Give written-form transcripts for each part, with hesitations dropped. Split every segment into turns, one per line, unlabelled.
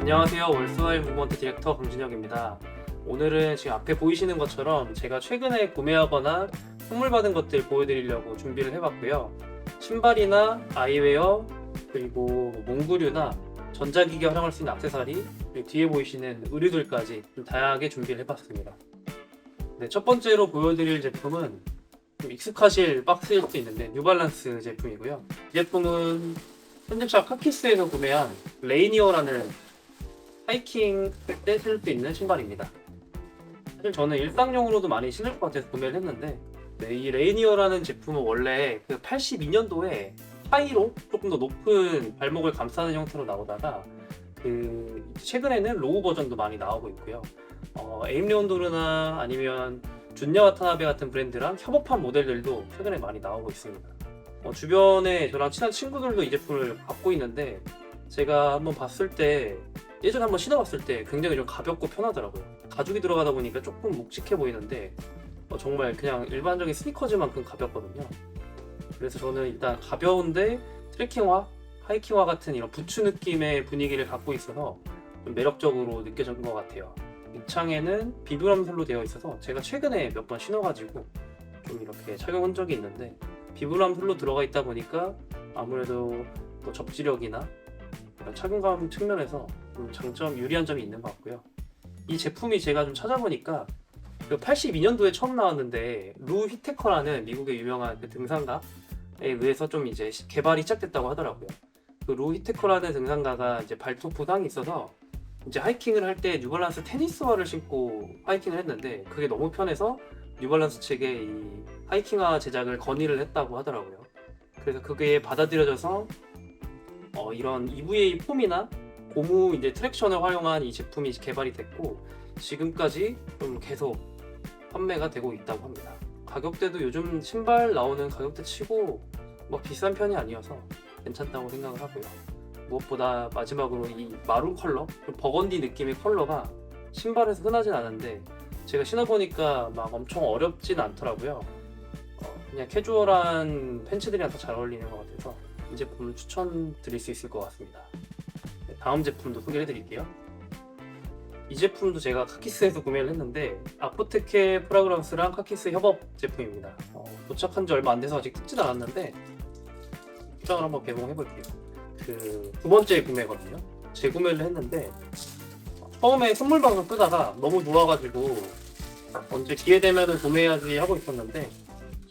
안녕하세요. 월스와일 무브먼트 디렉터 강준혁입니다. 오늘은 지금 앞에 보이시는 것처럼 제가 최근에 구매하거나 선물 받은 것들 보여드리려고 준비를 해봤고요. 신발이나 아이웨어, 그리고 몽구류나 전자기기 활용할 수 있는 액세서리, 그리고 뒤에 보이시는 의류들까지 좀 다양하게 준비를 해봤습니다. 네, 첫 번째로 보여드릴 제품은 좀 익숙하실 박스일 수도 있는데 뉴발란스 제품이고요. 이 제품은 현대차 카키스에서 구매한 레이니어라는 하이킹 때 신을 수 있는 신발입니다. 사실 저는 일상용으로도 많이 신을 것 같아서 구매를 했는데, 네, 이 레이니어라는 제품은 원래 그 82년도에 하이로 조금 더 높은 발목을 감싸는 형태로 나오다가 최근에는 로우 버전도 많이 나오고 있고요. 에임리온도르나 아니면 준야 와타나베 같은 브랜드랑 협업한 모델들도 최근에 많이 나오고 있습니다. 주변에 저랑 친한 친구들도 이 제품을 갖고 있는데, 제가 한번 봤을 때 예전에 한번 신어봤을 때 굉장히 좀 가볍고 편하더라고요. 가죽이 들어가다 보니까 조금 묵직해 보이는데 정말 그냥 일반적인 스니커즈만큼 가볍거든요. 그래서 저는 일단 가벼운데 트레킹화, 하이킹화 같은 이런 부츠 느낌의 분위기를 갖고 있어서 좀 매력적으로 느껴진 것 같아요. 밑창에는 비브람 솔로 되어 있어서 제가 최근에 몇 번 신어가지고 좀 이렇게 착용한 적이 있는데, 비브람 솔로 들어가 있다 보니까 아무래도 뭐 접지력이나 이런 착용감 측면에서 유리한 점이 있는 것 같고요. 이 제품이 제가 좀 찾아보니까 82년도에 처음 나왔는데 루 휘테커라는 미국의 유명한 등산가에 의해서 좀 이제 개발이 시작됐다고 하더라고요. 루 휘테커라는 등산가가 이제 발톱 부상이 있어서 이제 하이킹을 할 때 뉴발란스 테니스화를 신고 하이킹을 했는데, 그게 너무 편해서 뉴발란스 측에 이 하이킹화 제작을 건의를 했다고 하더라고요. 그래서 그게 받아들여져서 이런 EVA 폼이나 고무 이제 트랙션을 활용한 이 제품이 개발이 됐고, 지금까지 좀 계속 판매가 되고 있다고 합니다. 가격대도 요즘 신발 나오는 가격대 치고 뭐 비싼 편이 아니어서 괜찮다고 생각을 하고요. 무엇보다 마지막으로 이 마룬 컬러, 버건디 느낌의 컬러가 신발에서 흔하진 않은데 제가 신어보니까 막 엄청 어렵진 않더라고요. 그냥 캐주얼한 팬츠들이랑 더 잘 어울리는 것 같아서 이 제품을 추천드릴 수 있을 것 같습니다. 네, 다음 제품도 소개해 드릴게요. 이 제품도 제가 카키스에서 구매를 했는데 아포테케 프라그런스랑 카키스 협업 제품입니다. 도착한 지 얼마 안 돼서 아직 뜯진 않았는데 포장을 한번 개봉해 볼게요. 두 번째 구매거든요. 재구매를 했는데 처음에 선물 방송 끄다가 너무 좋아가지고 언제 기회 되면 구매해야지 하고 있었는데,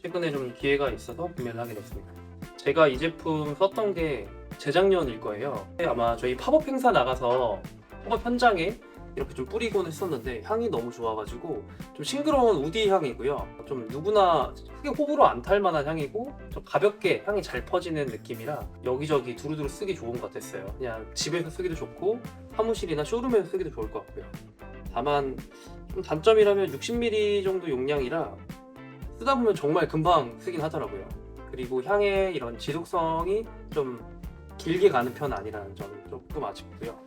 최근에 좀 기회가 있어서 구매를 하게 됐습니다. 제가 이 제품 썼던 게 재작년일 거예요. 아마 저희 팝업 행사 나가서 팝업 현장에 이렇게 좀 뿌리곤 했었는데 향이 너무 좋아가지고 좀 싱그러운 우디 향이고요. 좀 누구나 크게 호불호 안 탈 만한 향이고 좀 가볍게 향이 잘 퍼지는 느낌이라 여기저기 두루두루 쓰기 좋은 것 같았어요. 그냥 집에서 쓰기도 좋고 사무실이나 쇼룸에서 쓰기도 좋을 것 같고요. 다만 좀 단점이라면 60ml 정도 용량이라 쓰다 보면 정말 금방 쓰긴 하더라고요. 그리고 향의 이런 지속성이 좀 길게 가는 편 아니라는 점이 조금 아쉽고요.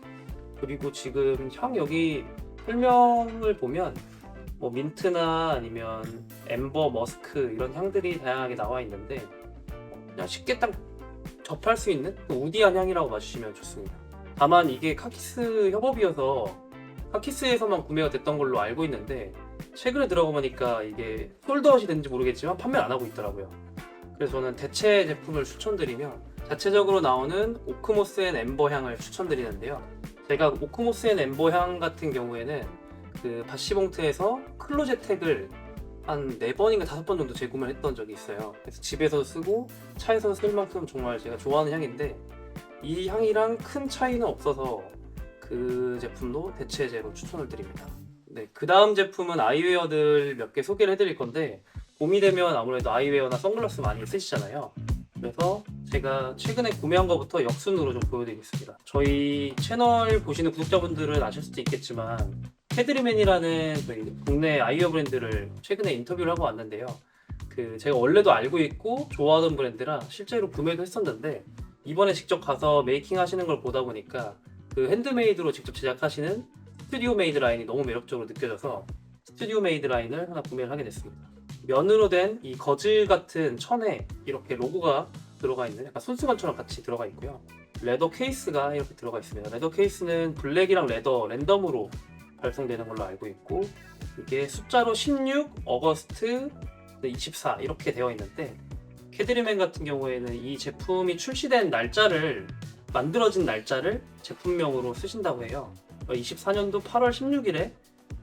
그리고 지금 향 여기 설명을 보면 뭐 민트나 아니면 엠버, 머스크 이런 향들이 다양하게 나와 있는데 그냥 쉽게 딱 접할 수 있는 우디한 향이라고 봐주시면 좋습니다. 다만 이게 카키스 협업이어서 카키스에서만 구매가 됐던 걸로 알고 있는데 최근에 들어보니까 이게 솔드아웃이 됐는지 모르겠지만 판매를 안 하고 있더라고요. 그래서 저는 대체 제품을 추천드리면 자체적으로 나오는 오크모스 앤 엠버 향을 추천드리는데요. 제가 오크모스 앤 엠버 향 같은 경우에는 바시봉트에서 클로젯택을 한 4번인가 5번 정도 재구매를 했던 적이 있어요. 그래서 집에서 쓰고 차에서 쓸 만큼 정말 제가 좋아하는 향인데, 이 향이랑 큰 차이는 없어서 그 제품도 대체제로 추천을 드립니다. 네, 그 다음 제품은 아이웨어들 몇 개 소개를 해드릴 건데, 봄이 되면 아무래도 아이웨어나 선글라스 많이 쓰시잖아요. 그래서 제가 최근에 구매한 것부터 역순으로 좀 보여드리겠습니다. 저희 채널 보시는 구독자분들은 아실 수도 있겠지만 헤드리맨이라는 국내 아이웨어 브랜드를 최근에 인터뷰를 하고 왔는데요. 제가 원래도 알고 있고 좋아하던 브랜드라 실제로 구매도 했었는데, 이번에 직접 가서 메이킹 하시는 걸 보다 보니까 핸드메이드로 직접 제작하시는 스튜디오 메이드 라인이 너무 매력적으로 느껴져서 스튜디오 메이드 라인을 하나 구매를 하게 됐습니다. 면으로 된 이 거즈 같은 천에 이렇게 로고가 들어가 있는 약간 손수건처럼 같이 들어가 있고요. 레더 케이스가 이렇게 들어가 있습니다. 레더 케이스는 블랙이랑 레더 랜덤으로 발송되는 걸로 알고 있고, 이게 숫자로 16, 어거스트 24 이렇게 되어 있는데, 캐드리맨 같은 경우에는 이 제품이 출시된 날짜를, 만들어진 날짜를 제품명으로 쓰신다고 해요. 24년도 8월 16일에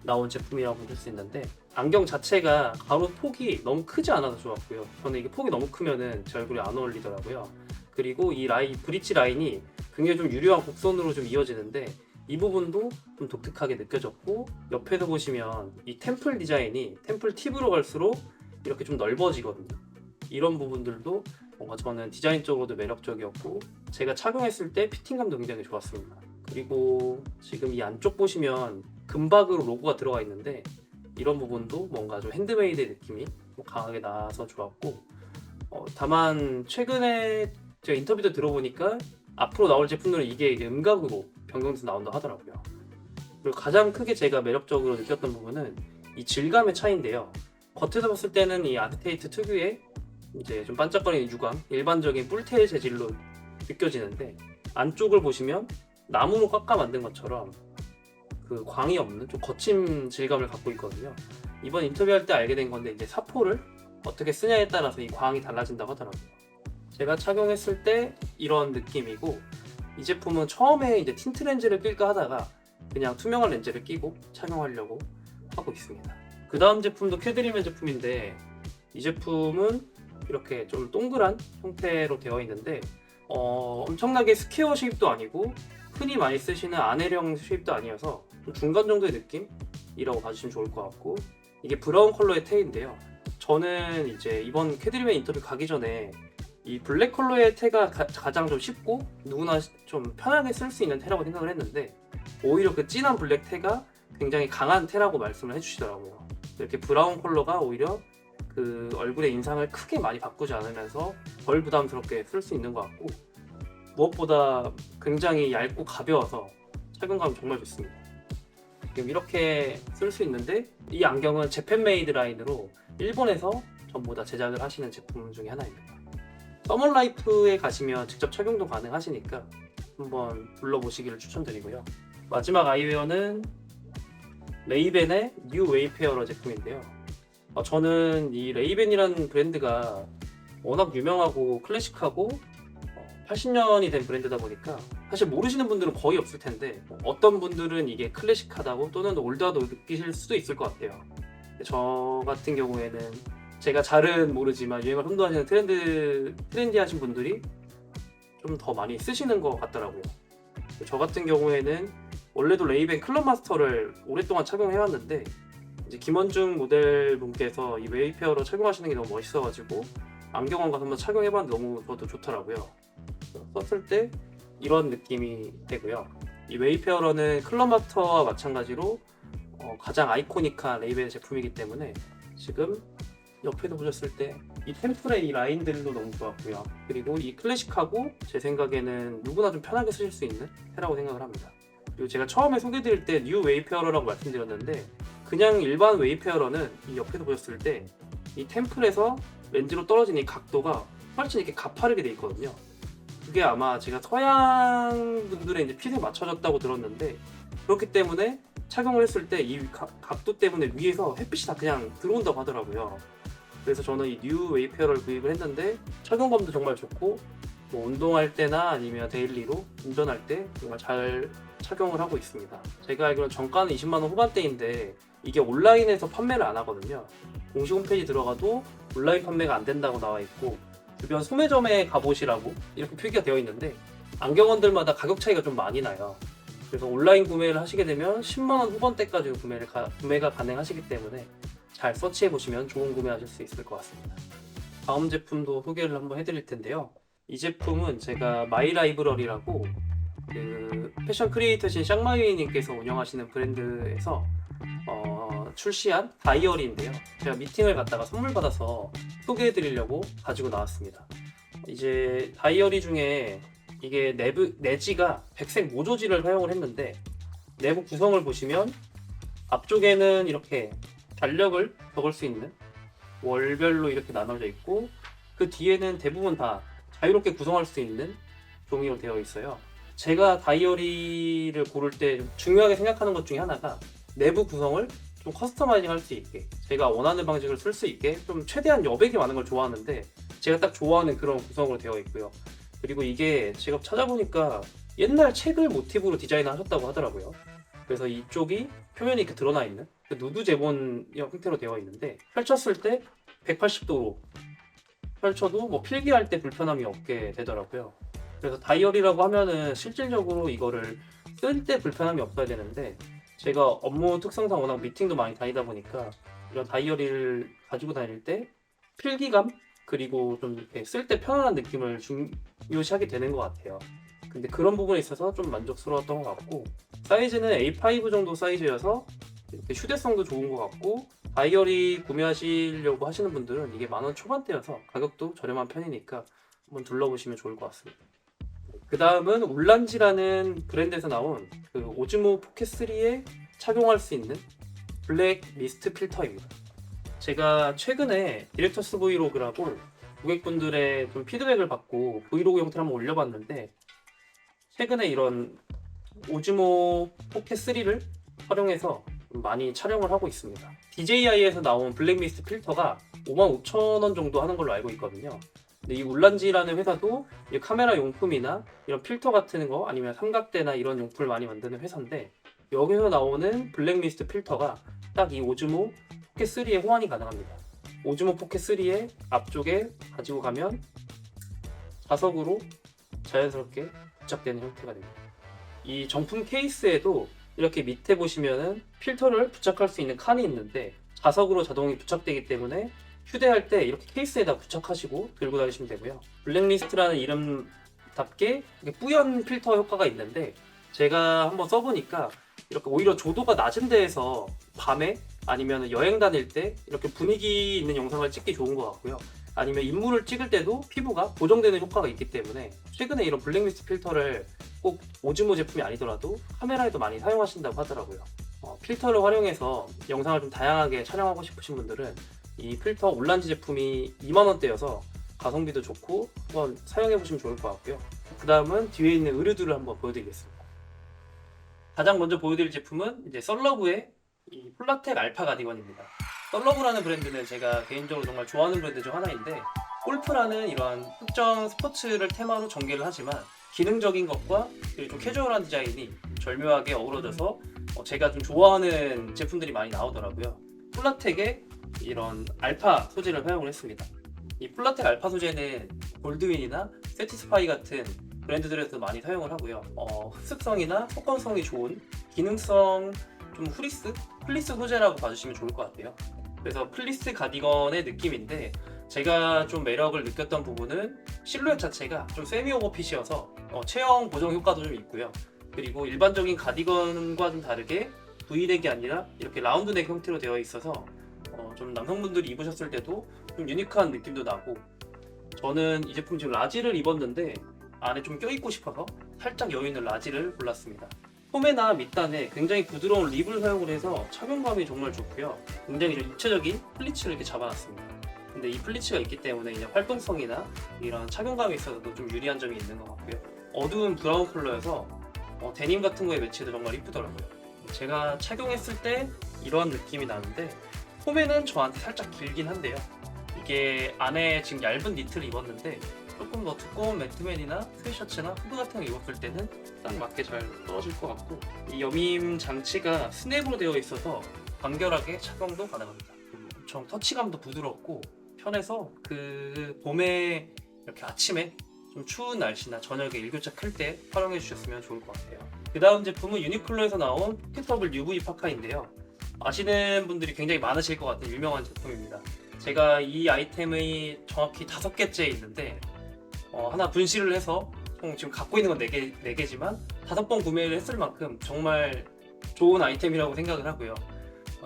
나온 제품이라고 볼 수 있는데, 안경 자체가 가로 폭이 너무 크지 않아서 좋았고요. 저는 이게 폭이 너무 크면은 제 얼굴에 안 어울리더라고요. 그리고 이 라인, 브릿지 라인이 굉장히 좀 유려한 곡선으로 좀 이어지는데, 이 부분도 좀 독특하게 느껴졌고, 옆에서 보시면 이 템플 디자인이 템플 팁으로 갈수록 이렇게 좀 넓어지거든요. 이런 부분들도 뭔가 저는 디자인적으로도 매력적이었고, 제가 착용했을 때 피팅감도 굉장히 좋았습니다. 그리고 지금 이 안쪽 보시면 금박으로 로고가 들어가 있는데, 이런 부분도 뭔가 좀 핸드메이드의 느낌이 좀 강하게 나서 좋았고, 다만 최근에 제가 인터뷰도 들어보니까 앞으로 나올 제품들은 이게 음각으로 변경돼서 나온다 하더라고요. 그리고 가장 크게 제가 매력적으로 느꼈던 부분은 이 질감의 차이인데요. 겉에서 봤을 때는 이 아드테이트 특유의 이제 좀 반짝거리는 유광, 일반적인 뿔테 재질로 느껴지는데, 안쪽을 보시면 나무로 깎아 만든 것처럼 그 광이 없는 좀 거친 질감을 갖고 있거든요. 이번 인터뷰할 때 알게 된 건데, 이제 사포를 어떻게 쓰냐에 따라서 이 광이 달라진다고 하더라고요. 제가 착용했을 때 이런 느낌이고, 이 제품은 처음에 이제 틴트 렌즈를 낄까 하다가 그냥 투명한 렌즈를 끼고 착용하려고 하고 있습니다. 그 다음 제품도 캐드리맨 제품인데, 이 제품은 이렇게 좀 동그란 형태로 되어 있는데, 엄청나게 스퀘어 쉐입도 아니고 흔히 많이 쓰시는 아넬형 쉐입도 아니어서 좀 중간 정도의 느낌이라고 봐주시면 좋을 것 같고, 이게 브라운 컬러의 테인데요. 저는 이제 이번 캐드리맨 인터뷰 가기 전에 이 블랙 컬러의 테가 가장 좀 쉽고 누구나 좀 편하게 쓸 수 있는 테라고 생각을 했는데, 오히려 그 진한 블랙 테가 굉장히 강한 테라고 말씀을 해주시더라고요. 이렇게 브라운 컬러가 오히려 그 얼굴의 인상을 크게 많이 바꾸지 않으면서 덜 부담스럽게 쓸 수 있는 것 같고, 무엇보다 굉장히 얇고 가벼워서 착용감이 정말 좋습니다. 지금 이렇게 쓸 수 있는데, 이 안경은 재팬메이드 라인으로 일본에서 전부 다 제작을 하시는 제품 중에 하나입니다. 서머라이프에 가시면 직접 착용도 가능하시니까 한번 둘러보시기를 추천드리고요. 마지막 아이웨어는 레이벤의 뉴 웨이페어러 제품인데요. 저는 이 레이벤이라는 브랜드가 워낙 유명하고 클래식하고 80년이 된 브랜드다 보니까 사실 모르시는 분들은 거의 없을 텐데, 어떤 분들은 이게 클래식하다고 또는 올드하다고 느끼실 수도 있을 것 같아요. 저 같은 경우에는 제가 잘은 모르지만 유행을 선도하시는 트렌디하신 분들이 좀 더 많이 쓰시는 것 같더라고요. 저 같은 경우에는 원래도 레이벤 클럽 마스터를 오랫동안 착용해왔는데, 이제 김원중 모델 분께서 이 웨이페어로 착용하시는 게 너무 멋있어가지고 안경원 가서 한번 착용해봤는데 너무 저도 좋더라고요. 썼을 때 이런 느낌이 되고요. 이 웨이페어러는 클럽 마스터와 마찬가지로 가장 아이코닉한 레이벤 제품이기 때문에, 지금 옆에도 보셨을 때 이 템플의 이 라인들도 너무 좋았고요. 그리고 이 클래식하고 제 생각에는 누구나 좀 편하게 쓰실 수 있는 테라고 생각을 합니다. 그리고 제가 처음에 소개드릴 때 뉴 웨이페어러라고 말씀드렸는데, 그냥 일반 웨이페어러는 이 옆에서 보셨을 때 이 템플에서 렌즈로 떨어지는 이 각도가 훨씬 이렇게 가파르게 돼 있거든요. 그게 아마 제가 서양 분들의 이제 핏에 맞춰졌다고 들었는데, 그렇기 때문에 착용을 했을 때 이 각도 때문에 위에서 햇빛이 다 그냥 들어온다고 하더라고요. 그래서 저는 이 뉴 웨이페어를 구입을 했는데, 착용감도 정말 좋고, 뭐 운동할 때나 아니면 데일리로 운전할 때 정말 잘 착용을 하고 있습니다. 제가 알기로는 정가는 20만원 후반대인데, 이게 온라인에서 판매를 안 하거든요. 공식 홈페이지 들어가도 온라인 판매가 안 된다고 나와 있고, 주변 소매점에 가보시라고 이렇게 표기가 되어 있는데, 안경원들마다 가격 차이가 좀 많이 나요. 그래서 온라인 구매를 하시게 되면 10만원 후반대까지 구매가 가능하시기 때문에 잘 서치해보시면 좋은 구매하실 수 있을 것 같습니다. 다음 제품도 소개를 한번 해드릴 텐데요. 이 제품은 제가 마이라이브러리라고 그 패션 크리에이터신 샹마이님께서 운영하시는 브랜드에서 출시한 다이어리인데요. 제가 미팅을 갔다가 선물 받아서 소개해드리려고 가지고 나왔습니다. 이제 다이어리 중에 이게 내지가 백색 모조지를 사용을 했는데, 내부 구성을 보시면 앞쪽에는 이렇게 달력을 적을 수 있는 월별로 이렇게 나눠져 있고, 그 뒤에는 대부분 다 자유롭게 구성할 수 있는 종이로 되어 있어요. 제가 다이어리를 고를 때 중요하게 생각하는 것 중에 하나가 내부 구성을 좀 커스터마이징 할 수 있게, 제가 원하는 방식으로 쓸 수 있게 좀 최대한 여백이 많은 걸 좋아하는데 제가 딱 좋아하는 그런 구성으로 되어 있고요. 그리고 이게 제가 찾아보니까 옛날 책을 모티브로 디자인하셨다고 하더라고요. 그래서 이쪽이 표면이 이렇게 드러나 있는 그 누드 제본 형태로 되어 있는데 펼쳤을 때 180도로 펼쳐도 뭐 필기할 때 불편함이 없게 되더라고요. 그래서 다이어리라고 하면은 실질적으로 이거를 쓸 때 불편함이 없어야 되는데 제가 업무 특성상 워낙 미팅도 많이 다니다 보니까 이런 다이어리를 가지고 다닐 때 필기감 그리고 좀 이렇게 쓸 때 편안한 느낌을 중요시하게 되는 것 같아요. 근데 그런 부분에 있어서 좀 만족스러웠던 것 같고, 사이즈는 A5 정도 사이즈여서 이렇게 휴대성도 좋은 것 같고, 다이어리 구매하시려고 하시는 분들은 이게 10,000원 초반대여서 가격도 저렴한 편이니까 한번 둘러보시면 좋을 것 같습니다. 그 다음은 울란지라는 브랜드에서 나온 그 오즈모 포켓 3에 착용할 수 있는 블랙 미스트 필터입니다. 제가 최근에 디렉터스 브이로그라고 고객분들의 좀 피드백을 받고 브이로그 형태를 한번 올려봤는데, 최근에 이런 오즈모 포켓 3를 활용해서 많이 촬영을 하고 있습니다. DJI에서 나온 블랙 미스트 필터가 55,000원 정도 하는 걸로 알고 있거든요. 근데 이 울란지라는 회사도 이 카메라 용품이나 이런 필터 같은 거 아니면 삼각대나 이런 용품을 많이 만드는 회사인데, 여기서 나오는 블랙 미스트 필터가 딱 이 오즈모 포켓 3에 호환이 가능합니다. 오즈모 포켓 3의 앞쪽에 가지고 가면 자석으로 자연스럽게 부착되는 형태가 됩니다. 이 정품 케이스에도 이렇게 밑에 보시면은 필터를 부착할 수 있는 칸이 있는데 자석으로 자동이 부착되기 때문에 휴대할 때 이렇게 케이스에다 부착하시고 들고 다니시면 되고요. 블랙리스트라는 이름답게 뿌연 필터 효과가 있는데, 제가 한번 써보니까 이렇게 오히려 조도가 낮은 데에서 밤에 아니면 여행 다닐 때 이렇게 분위기 있는 영상을 찍기 좋은 것 같고요. 아니면 인물을 찍을 때도 피부가 고정되는 효과가 있기 때문에 최근에 이런 블랙리스트 필터를 꼭 오즈모 제품이 아니더라도 카메라에도 많이 사용하신다고 하더라고요. 필터를 활용해서 영상을 좀 다양하게 촬영하고 싶으신 분들은 이 필터 울란지 제품이 20,000원대여서 가성비도 좋고 한번 사용해보시면 좋을 것 같고요. 그 다음은 뒤에 있는 의류들을 한번 보여드리겠습니다. 가장 먼저 보여드릴 제품은 이제 썰러브의 이 폴라텍 알파 가디건입니다. 썰러브라는 브랜드는 제가 개인적으로 정말 좋아하는 브랜드 중 하나인데, 골프라는 이러한 특정 스포츠를 테마로 전개를 하지만 기능적인 것과 그리고 좀 캐주얼한 디자인이 절묘하게 어우러져서 제가 좀 좋아하는 제품들이 많이 나오더라고요. 폴라텍의 이런 알파 소재를 사용을 했습니다. 이 폴라텍 알파 소재는 골드윈이나 세티스파이 같은 브랜드들에서 많이 사용을 하고요. 흡습성이나 속건성이 좋은 기능성 좀 플리스 소재라고 봐주시면 좋을 것 같아요. 그래서 플리스 가디건의 느낌인데, 제가 좀 매력을 느꼈던 부분은 실루엣 자체가 좀 세미 오버핏이어서 체형 보정 효과도 좀 있고요. 그리고 일반적인 가디건과 좀 다르게 V넥이 아니라 이렇게 라운드넥 형태로 되어 있어서 좀 남성분들이 입으셨을 때도 좀 유니크한 느낌도 나고, 저는 이 제품 지금 라지를 입었는데 안에 좀 껴입고 싶어서 살짝 여유있는 라지를 골랐습니다. 소매나 밑단에 굉장히 부드러운 립을 사용을 해서 착용감이 정말 좋고요. 굉장히 좀 입체적인 플리츠를 이렇게 잡아놨습니다. 근데 이 플리츠가 있기 때문에 이제 활동성이나 이런 착용감에 있어서도 좀 유리한 점이 있는 것 같고요. 어두운 브라운 컬러여서 데님 같은 거에 매치해도 정말 이쁘더라고요. 제가 착용했을 때 이런 느낌이 나는데, 소매는 저한테 살짝 길긴 한데요. 이게 안에 지금 얇은 니트를 입었는데 조금 더 두꺼운 매트맨이나 스웨셔츠나 후드 같은 거 입었을 때는 딱 맞게 잘 떨어질 것 같고, 이 여밈 장치가 스냅으로 되어 있어서 간결하게 착용도 가능합니다. 엄청 터치감도 부드럽고 편해서 그 봄에 이렇게 아침에 좀 추운 날씨나 저녁에 일교차 클 때 활용해 주셨으면 좋을 것 같아요. 그 다음 제품은 유니클로에서 나온 포켓버블 UV 파카인데요. 아시는 분들이 굉장히 많으실 것 같은 유명한 제품입니다. 제가 이 아이템이 정확히 5개째 있는데 하나 분실을 해서 총 지금 갖고 있는 건 4개지만 5번 구매를 했을 만큼 정말 좋은 아이템이라고 생각을 하고요.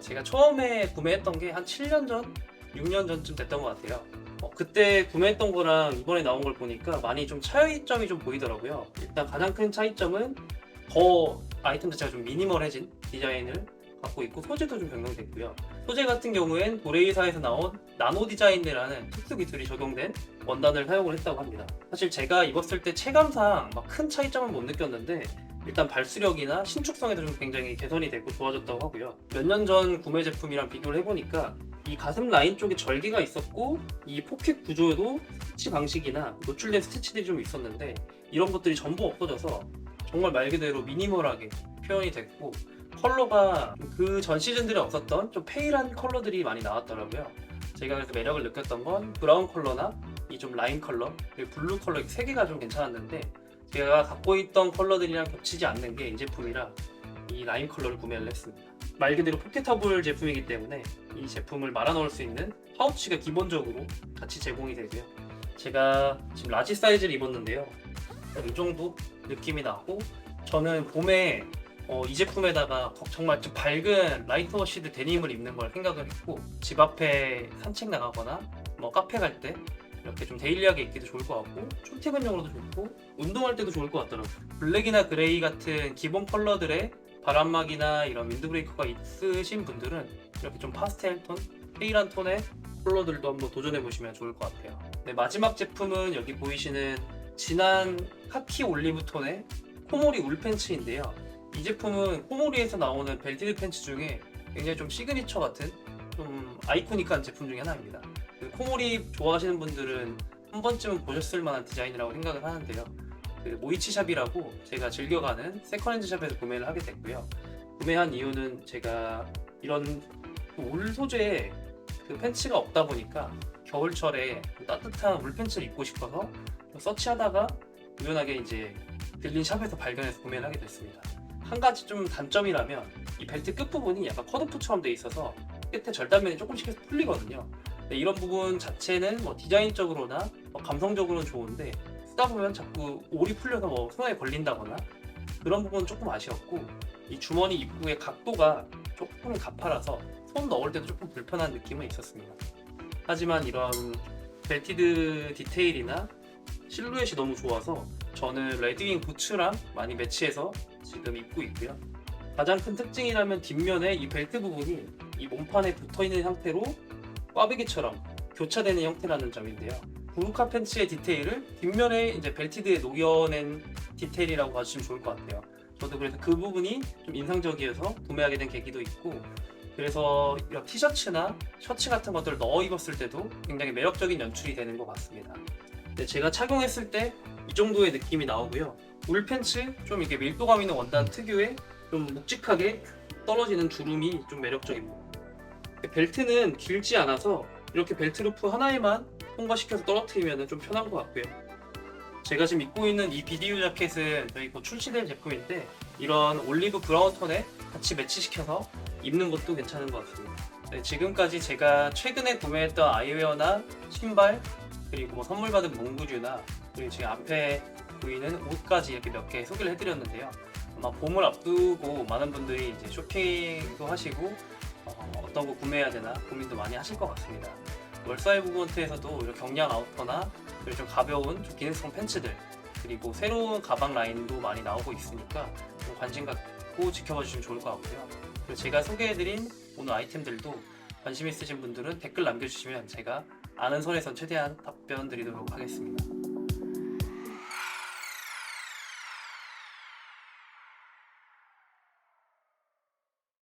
제가 처음에 구매했던 게 한 7년 전, 6년 전쯤 됐던 것 같아요. 그때 구매했던 거랑 이번에 나온 걸 보니까 많이 좀 차이점이 좀 보이더라고요. 일단 가장 큰 차이점은 더 아이템 자체가 좀 미니멀해진 디자인을 갖고 있고 소재도 좀 변경됐고요. 소재 같은 경우엔 도레이사에서 나온 나노 디자인이라는 특수 기술이 적용된 원단을 사용을 했다고 합니다. 사실 제가 입었을 때 체감상 막 큰 차이점은 못 느꼈는데 일단 발수력이나 신축성에도 좀 굉장히 개선이 되고 좋아졌다고 하고요. 몇 년 전 구매 제품이랑 비교를 해보니까 이 가슴 라인 쪽에 절개가 있었고 이 포켓 구조에도 스티치 방식이나 노출된 스티치들이 좀 있었는데 이런 것들이 전부 없어져서 정말 말 그대로 미니멀하게 표현이 됐고 컬러가 그 전 시즌들에 없었던 좀 페일한 컬러들이 많이 나왔더라고요. 제가 그래서 매력을 느꼈던 건 브라운 컬러나 이 좀 라임 컬러 그리고 블루 컬러 이 세 개가 좀 괜찮았는데 제가 갖고 있던 컬러들이랑 겹치지 않는 게 이 제품이라 이 라임 컬러를 구매를 했습니다. 말 그대로 포켓터블 제품이기 때문에 이 제품을 말아 넣을 수 있는 파우치가 기본적으로 같이 제공이 되고요. 제가 지금 라지 사이즈를 입었는데요. 이 정도 느낌이 나고 저는 봄에 이 제품에다가 정말 좀 밝은 라이트 워시드 데님을 입는 걸 생각을 했고 집 앞에 산책 나가거나 뭐 카페 갈 때 이렇게 좀 데일리하게 입기도 좋을 것 같고 출퇴근용으로도 좋고 운동할 때도 좋을 것 같더라고요. 블랙이나 그레이 같은 기본 컬러들의 바람막이나 이런 윈드브레이커가 있으신 분들은 이렇게 좀 파스텔 톤, 페일한 톤의 컬러들도 한번 도전해 보시면 좋을 것 같아요. 네, 마지막 제품은 여기 보이시는 진한 카키 올리브 톤의 코모리 울 팬츠인데요. 이 제품은 코모리에서 나오는 벨티드 팬츠 중에 굉장히 좀 시그니처 같은 좀 아이코닉한 제품 중에 하나입니다. 그 코모리 좋아하시는 분들은 한 번쯤은 보셨을 만한 디자인이라고 생각을 하는데요. 그 모이치샵이라고 제가 즐겨가는 세컨핸드 샵에서 구매를 하게 됐고요. 구매한 이유는 제가 이런 울 소재의 그 팬츠가 없다 보니까 겨울철에 따뜻한 울 팬츠를 입고 싶어서 서치하다가 우연하게 이제 들린 샵에서 발견해서 구매를 하게 됐습니다. 한 가지 좀 단점이라면 이 벨트 끝부분이 약간 컷오프처럼 돼 있어서 끝에 절단면이 조금씩 해서 풀리거든요. 이런 부분 자체는 뭐 디자인적으로나 뭐 감성적으로는 좋은데 쓰다 보면 자꾸 올이 풀려서 뭐 손에 걸린다거나 그런 부분은 조금 아쉬웠고 이 주머니 입구의 각도가 조금 가파라서 손 넣을 때도 조금 불편한 느낌은 있었습니다. 하지만 이런 벨티드 디테일이나 실루엣이 너무 좋아서 저는 레드윙 부츠랑 많이 매치해서 지금 입고 있고요. 가장 큰 특징이라면 뒷면에 이 벨트 부분이 이 몸판에 붙어있는 형태로 꽈배기처럼 교차되는 형태라는 점인데요. 부르카 팬츠의 디테일을 뒷면에 이제 벨티드에 녹여낸 디테일이라고 봐주시면 좋을 것 같아요. 저도 그래서 그 부분이 좀 인상적이어서 구매하게 된 계기도 있고 그래서 이런 티셔츠나 셔츠 같은 것들을 넣어 입었을 때도 굉장히 매력적인 연출이 되는 것 같습니다. 네, 제가 착용했을 때 이 정도의 느낌이 나오고요. 울 팬츠 좀 이렇게 밀도감 있는 원단 특유의 좀 묵직하게 떨어지는 주름이 좀 매력적입니다. 벨트는 길지 않아서 이렇게 벨트 루프 하나에만 통과시켜서 떨어뜨리면 좀 편한 것 같고요. 제가 지금 입고 있는 이 BDU 자켓은 저희 곧 출시될 제품인데 이런 올리브 브라운 톤에 같이 매치시켜서 입는 것도 괜찮은 것 같습니다. 네, 지금까지 제가 최근에 구매했던 아이웨어나 신발 그리고 뭐 선물 받은 문구류나 그리고 지금 앞에 보이는 옷까지 이렇게 몇 개 소개를 해드렸는데요. 아마 봄을 앞두고 많은 분들이 이제 쇼핑도 하시고 어떤 거 구매해야 되나 고민도 많이 하실 것 같습니다. 월사이 무브먼트에서도 이런 경량 아우터나 그리고 좀 가벼운 좀 기능성 팬츠들 그리고 새로운 가방 라인도 많이 나오고 있으니까 좀 관심 갖고 지켜봐 주시면 좋을 것 같고요. 그리고 제가 소개해드린 오늘 아이템들도 관심 있으신 분들은 댓글 남겨주시면 제가 아는 선에서 최대한 답변 드리도록 하겠습니다.